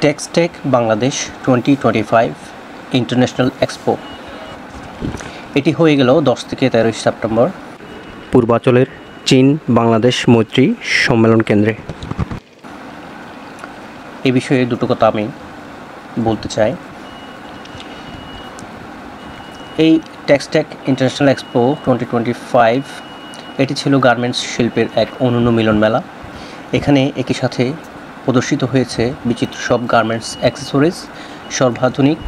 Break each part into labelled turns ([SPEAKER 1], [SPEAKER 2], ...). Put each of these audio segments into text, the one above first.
[SPEAKER 1] টেক্সটেক Bangladesh 2025 international expo এটি হয়ে গেল 10 থেকে 13 সেপ্টেম্বর পূর্বাঞ্চলের চীন বাংলাদেশ মৈত্রী সম্মেলন কেন্দ্রে। এই বিষয়ে দুটো কথা আমি বলতে চাই। এই টেক্সটেক ইন্টারন্যাশনাল এক্সপো 2025 এটি ছিল গার্মেন্টস শিল্পের এক অনন্য মিলন মেলা। এখানে একই সাথে প্রদর্শিত হয়েছে বিচিত্র সব গার্মেন্টস অ্যাক্সেসরিজ, সর্বাধুনিক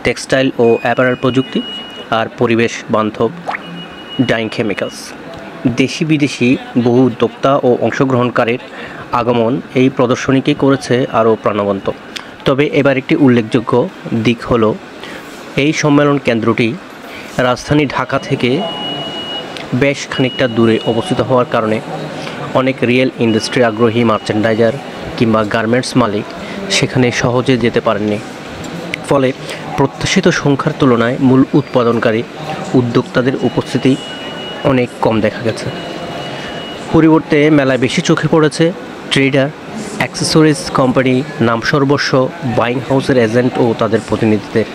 [SPEAKER 1] টেক্সটাইল ও অ্যাপারেল প্রযুক্তি আর পরিবেশ বান্ধব ডাইং কেমিক্যালস। দেশি বিদেশি বহু উদ্যোক্তা ও অংশগ্রহণকারীর আগমন এই প্রদর্শনীকে করেছে আরও প্রাণবন্ত। তবে এবার একটি উল্লেখযোগ্য দিক হলো এই সম্মেলন কেন্দ্রটি রাজধানী ঢাকা থেকে বেশ খানিকটা দূরে অবস্থিত হওয়ার কারণে অনেক রিয়েল ইন্ডাস্ট্রি আগ্রহী মার্চেন্ডাইজার কিংবা গার্মেন্টস মালিক সেখানে সহজে যেতে পারেননি। ফলে প্রত্যাশিত সংখ্যার তুলনায় মূল উৎপাদনকারী উদ্যোক্তাদের উপস্থিতি অনেক কম দেখা গেছে। পরিবর্তে মেলায় বেশি চোখে পড়েছে ট্রেডার, অ্যাক্সেসরিজ কোম্পানি, নামসর্বস্ব বাইং হাউসের এজেন্ট ও তাদের প্রতিনিধিদের।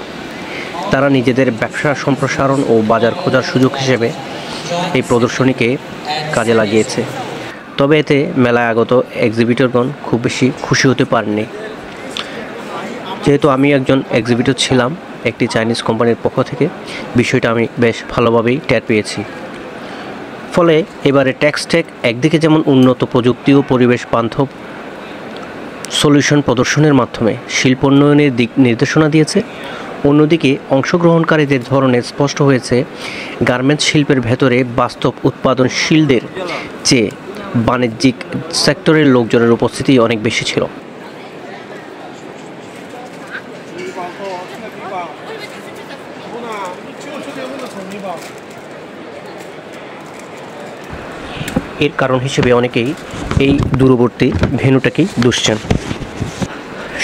[SPEAKER 1] তারা নিজেদের ব্যবসা সম্প্রসারণ ও বাজার খোঁজার সুযোগ হিসেবে এই প্রদর্শনীকে কাজে লাগিয়েছে। তবে এতে মেলায় আগত এক্সিবিটরগণ খুব বেশি খুশি হতে পারেননি। যেহেতু আমি একজন এক্সিবিটর ছিলাম একটি চাইনিজ কোম্পানির পক্ষ থেকে, বিষয়টা আমি বেশ ভালোভাবেই টের পেয়েছি। ফলে এবারে টেক্সটেক একদিকে যেমন উন্নত প্রযুক্তি ও পরিবেশ বান্ধব সলিউশন প্রদর্শনের মাধ্যমে শিল্পোন্নয়নের দিক নির্দেশনা দিয়েছে, অন্যদিকে অংশগ্রহণকারীদের ধরনে স্পষ্ট হয়েছে গার্মেন্টস শিল্পের ভেতরে বাস্তব উৎপাদনশীলদের চেয়ে বাণিজ্যিক সেক্টরের লোকজনের উপস্থিতি অনেক বেশি ছিল। এর কারণ হিসেবে অনেকেই এই দূরবর্তী ভেন্যুটাকেই দুষছেন।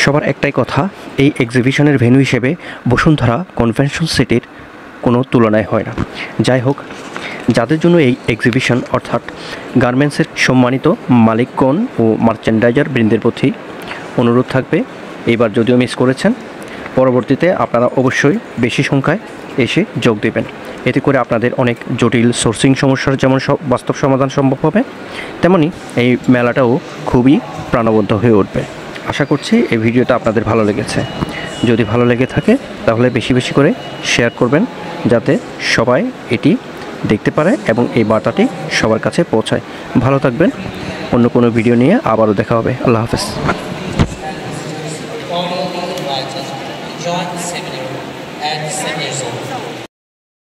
[SPEAKER 1] সবার একটাই কথা, এই এক্সিবিশনের ভেন্যু হিসেবে বসুন্ধরা কনভেনশন সিটির কোনো তুলনায় হয় না। যাই হোক, যাদের জন্য এই এক্সিবিশন অর্থাৎ গার্মেন্টসের সম্মানিত মালিকগণ ও মার্চেন্ডাইজার বৃন্দের প্রতি অনুরোধ থাকবে, এইবার যদিও মিস করেছেন, পরবর্তীতে আপনারা অবশ্যই বেশি সংখ্যায় এসে যোগ দেবেন। এতে করে আপনাদের অনেক জটিল সোর্সিং সমস্যার যেমন বাস্তব সমাধান সম্ভব হবে, তেমনি এই মেলাটাও খুবই প্রাণবন্ত হয়ে উঠবে। আশা করছি এই ভিডিওটা আপনাদের ভালো লেগেছে। যদি ভালো লেগে থাকে তাহলে বেশি বেশি করে শেয়ার করবেন, যাতে সবাই এটি দেখতে পারে এবং এই বার্তাটি সবার কাছে পৌঁছায়। ভালো থাকবেন। অন্য কোনো ভিডিও নিয়ে আবারও দেখা হবে। আল্লাহ হাফেজ।